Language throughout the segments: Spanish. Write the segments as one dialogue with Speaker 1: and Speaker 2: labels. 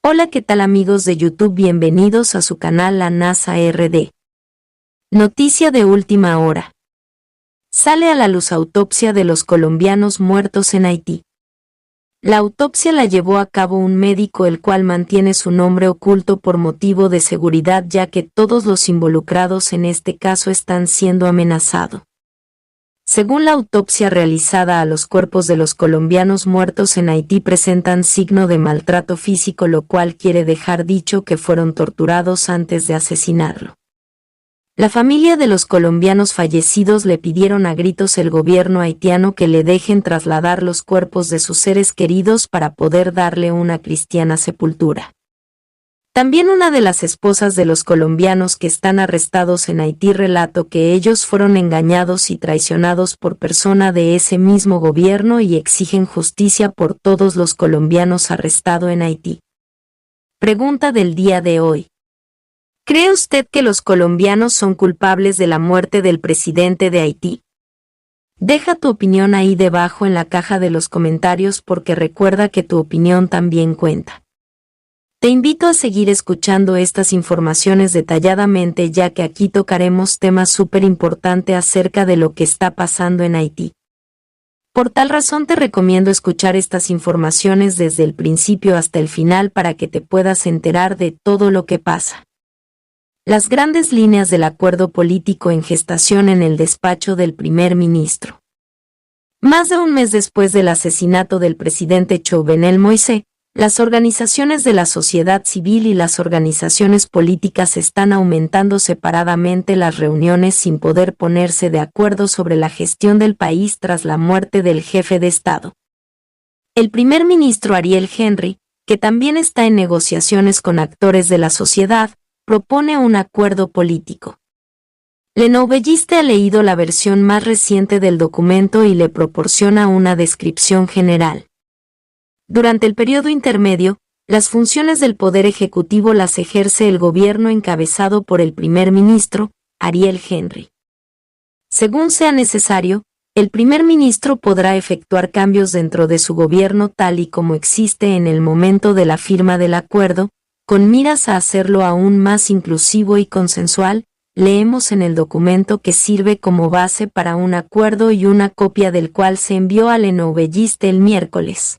Speaker 1: Hola, ¿qué tal amigos de YouTube? Bienvenidos a su canal La NASA RD. Noticia de última hora. Sale a la luz autopsia de los colombianos muertos en Haití. La autopsia la llevó a cabo un médico el cual mantiene su nombre oculto por motivo de seguridad, ya que todos los involucrados en este caso están siendo amenazados. Según la autopsia realizada a los cuerpos de los colombianos muertos en Haití presentan signo de maltrato físico, lo cual quiere dejar dicho que fueron torturados antes de asesinarlo. La familia de los colombianos fallecidos le pidieron a gritos al gobierno haitiano que le dejen trasladar los cuerpos de sus seres queridos para poder darle una cristiana sepultura. También una de las esposas de los colombianos que están arrestados en Haití relató que ellos fueron engañados y traicionados por persona de ese mismo gobierno y exigen justicia por todos los colombianos arrestados en Haití. Pregunta del día de hoy. ¿Cree usted que los colombianos son culpables de la muerte del presidente de Haití? Deja tu opinión ahí debajo en la caja de los comentarios, porque recuerda que tu opinión también cuenta. Te invito a seguir escuchando estas informaciones detalladamente, ya que aquí tocaremos temas súper importantes acerca de lo que está pasando en Haití. Por tal razón te recomiendo escuchar estas informaciones desde el principio hasta el final para que te puedas enterar de todo lo que pasa. Las grandes líneas del acuerdo político en gestación en el despacho del primer ministro. Más de un mes después del asesinato del presidente Jovenel Moïse, las organizaciones de la sociedad civil y las organizaciones políticas están aumentando separadamente las reuniones sin poder ponerse de acuerdo sobre la gestión del país tras la muerte del jefe de Estado. El primer ministro Ariel Henry, que también está en negociaciones con actores de la sociedad, propone un acuerdo político. Le Nouvelliste ha leído la versión más reciente del documento y le proporciona una descripción general. Durante el periodo intermedio, las funciones del Poder Ejecutivo las ejerce el gobierno encabezado por el primer ministro, Ariel Henry. Según sea necesario, el primer ministro podrá efectuar cambios dentro de su gobierno tal y como existe en el momento de la firma del acuerdo, con miras a hacerlo aún más inclusivo y consensual. Leemos en el documento que sirve como base para un acuerdo y una copia del cual se envió a Le Nouvelliste el miércoles.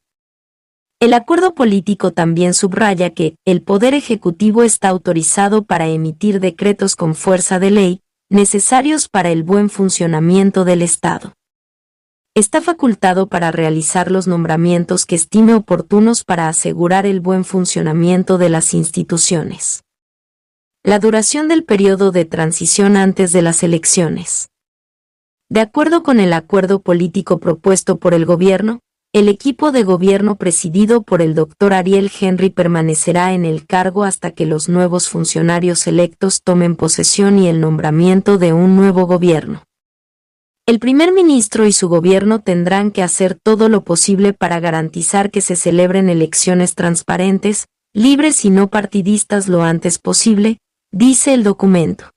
Speaker 1: El acuerdo político también subraya que el Poder Ejecutivo está autorizado para emitir decretos con fuerza de ley, necesarios para el buen funcionamiento del Estado. Está facultado para realizar los nombramientos que estime oportunos para asegurar el buen funcionamiento de las instituciones. La duración del periodo de transición antes de las elecciones. De acuerdo con el acuerdo político propuesto por el gobierno, el equipo de gobierno presidido por el Dr. Ariel Henry permanecerá en el cargo hasta que los nuevos funcionarios electos tomen posesión y el nombramiento de un nuevo gobierno. El primer ministro y su gobierno tendrán que hacer todo lo posible para garantizar que se celebren elecciones transparentes, libres y no partidistas lo antes posible, dice el documento.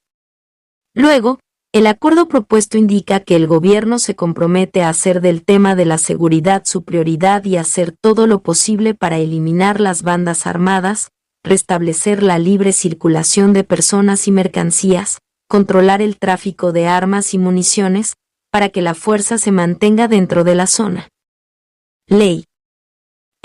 Speaker 1: Luego, el acuerdo propuesto indica que el gobierno se compromete a hacer del tema de la seguridad su prioridad y hacer todo lo posible para eliminar las bandas armadas, restablecer la libre circulación de personas y mercancías, controlar el tráfico de armas y municiones, para que la fuerza se mantenga dentro de la zona. Ley.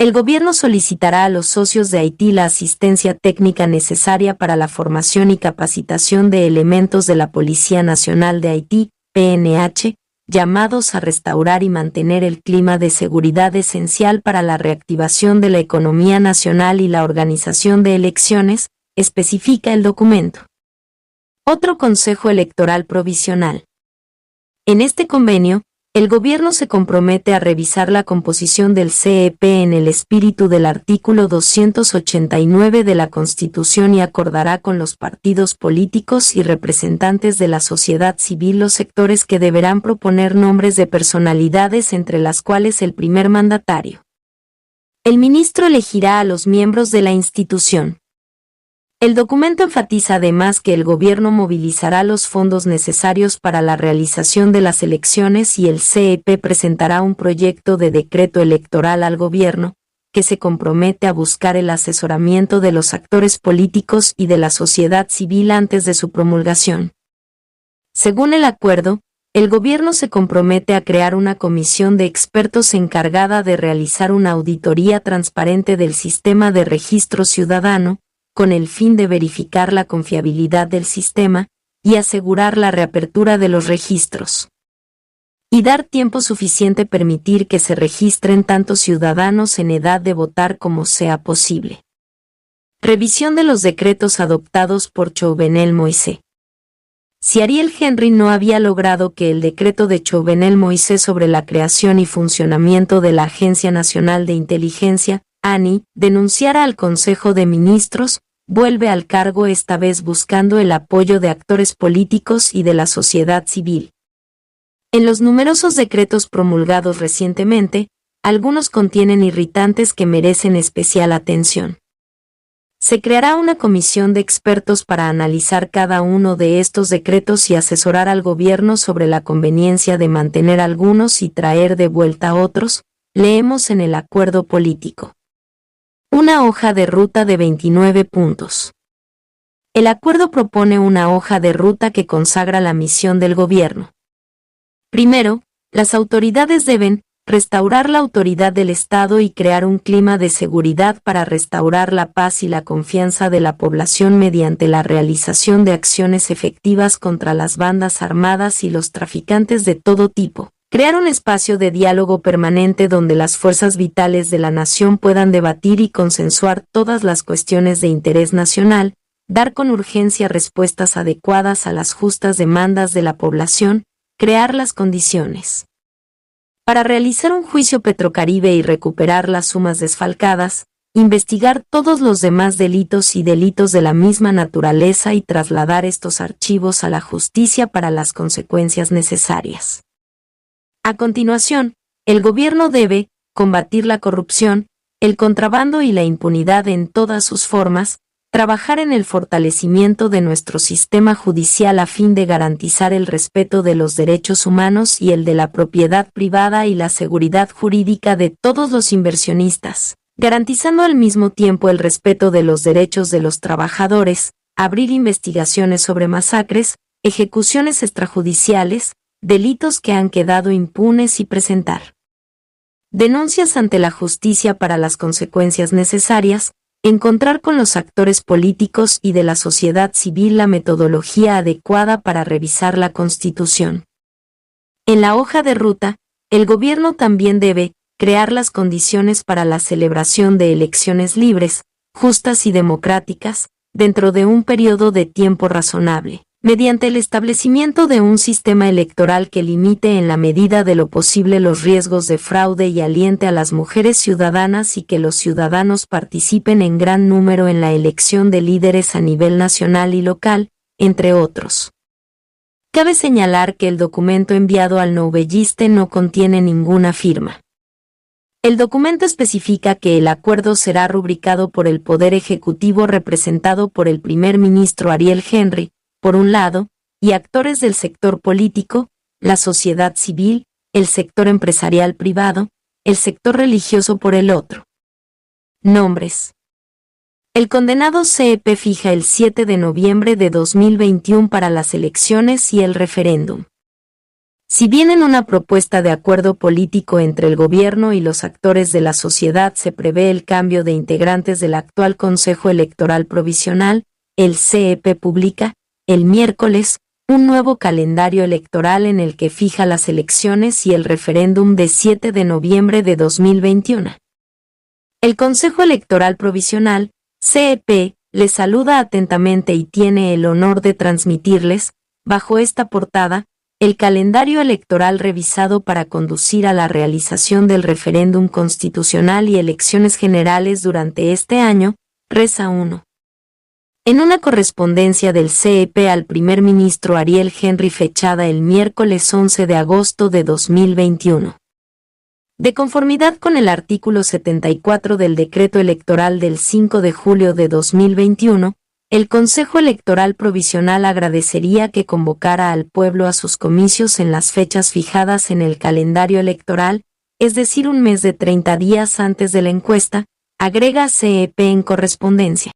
Speaker 1: El gobierno solicitará a los socios de Haití la asistencia técnica necesaria para la formación y capacitación de elementos de la Policía Nacional de Haití, PNH, llamados a restaurar y mantener el clima de seguridad esencial para la reactivación de la economía nacional y la organización de elecciones, especifica el documento. Otro Consejo Electoral Provisional. En este convenio, el gobierno se compromete a revisar la composición del CEP en el espíritu del artículo 289 de la Constitución y acordará con los partidos políticos y representantes de la sociedad civil los sectores que deberán proponer nombres de personalidades, entre las cuales el primer mandatario. El ministro elegirá a los miembros de la institución. El documento enfatiza además que el gobierno movilizará los fondos necesarios para la realización de las elecciones y el CEP presentará un proyecto de decreto electoral al gobierno, que se compromete a buscar el asesoramiento de los actores políticos y de la sociedad civil antes de su promulgación. Según el acuerdo, el gobierno se compromete a crear una comisión de expertos encargada de realizar una auditoría transparente del sistema de registro ciudadano, con el fin de verificar la confiabilidad del sistema y asegurar la reapertura de los registros. Y dar tiempo suficiente permitir que se registren tantos ciudadanos en edad de votar como sea posible. Revisión de los decretos adoptados por Jovenel Moïse. Si Ariel Henry no había logrado que el decreto de Jovenel Moïse sobre la creación y funcionamiento de la Agencia Nacional de Inteligencia, ANI, denunciara al Consejo de Ministros, vuelve al cargo esta vez buscando el apoyo de actores políticos y de la sociedad civil. En los numerosos decretos promulgados recientemente, algunos contienen irritantes que merecen especial atención. Se creará una comisión de expertos para analizar cada uno de estos decretos y asesorar al gobierno sobre la conveniencia de mantener algunos y traer de vuelta otros, leemos en el acuerdo político. Una hoja de ruta de 29 puntos. El acuerdo propone una hoja de ruta que consagra la misión del gobierno. Primero, las autoridades deben restaurar la autoridad del Estado y crear un clima de seguridad para restaurar la paz y la confianza de la población mediante la realización de acciones efectivas contra las bandas armadas y los traficantes de todo tipo. Crear un espacio de diálogo permanente donde las fuerzas vitales de la nación puedan debatir y consensuar todas las cuestiones de interés nacional, dar con urgencia respuestas adecuadas a las justas demandas de la población, crear las condiciones para realizar un juicio Petrocaribe y recuperar las sumas desfalcadas, investigar todos los demás delitos y delitos de la misma naturaleza y trasladar estos archivos a la justicia para las consecuencias necesarias. A continuación, el gobierno debe combatir la corrupción, el contrabando y la impunidad en todas sus formas, trabajar en el fortalecimiento de nuestro sistema judicial a fin de garantizar el respeto de los derechos humanos y el de la propiedad privada y la seguridad jurídica de todos los inversionistas, garantizando al mismo tiempo el respeto de los derechos de los trabajadores, abrir investigaciones sobre masacres, ejecuciones extrajudiciales, delitos que han quedado impunes y presentar denuncias ante la justicia para las consecuencias necesarias, encontrar con los actores políticos y de la sociedad civil la metodología adecuada para revisar la Constitución. En la hoja de ruta, el gobierno también debe crear las condiciones para la celebración de elecciones libres, justas y democráticas, dentro de un periodo de tiempo razonable, mediante el establecimiento de un sistema electoral que limite en la medida de lo posible los riesgos de fraude y aliente a las mujeres ciudadanas y que los ciudadanos participen en gran número en la elección de líderes a nivel nacional y local, entre otros. Cabe señalar que el documento enviado al novelliste no contiene ninguna firma. El documento especifica que el acuerdo será rubricado por el Poder Ejecutivo representado por el primer ministro Ariel Henry, por un lado, y actores del sector político, la sociedad civil, el sector empresarial privado, el sector religioso por el otro. Nombres. El condenado CEP fija el 7 de noviembre de 2021 para las elecciones y el referéndum. Si bien en una propuesta de acuerdo político entre el gobierno y los actores de la sociedad se prevé el cambio de integrantes del actual Consejo Electoral Provisional, el CEP publica, el miércoles, un nuevo calendario electoral en el que fija las elecciones y el referéndum de 7 de noviembre de 2021. El Consejo Electoral Provisional, CEP, les saluda atentamente y tiene el honor de transmitirles, bajo esta portada, el calendario electoral revisado para conducir a la realización del referéndum constitucional y elecciones generales durante este año, reza 1. En una correspondencia del CEP al primer ministro Ariel Henry fechada el miércoles 11 de agosto de 2021. De conformidad con el artículo 74 del Decreto Electoral del 5 de julio de 2021, el Consejo Electoral Provisional agradecería que convocara al pueblo a sus comicios en las fechas fijadas en el calendario electoral, es decir, un mes de 30 días antes de la encuesta, agrega CEP en correspondencia.